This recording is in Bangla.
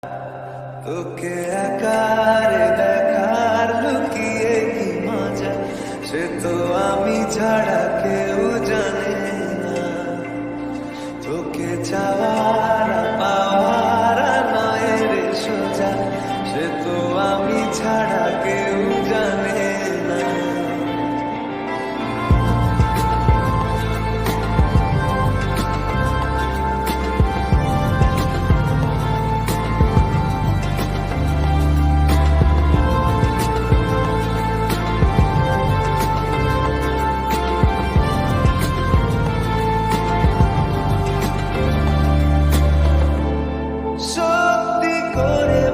তোকে আকারে দেখার লুকিয়ে কি মজা, সে তো আমি ছাড়া কেউ জানে না। তোকে চাওয়ার পাওয়ার নয় রে সোজা, সে তো আমি ছাড়া কেউ জানে না। সত্যি করে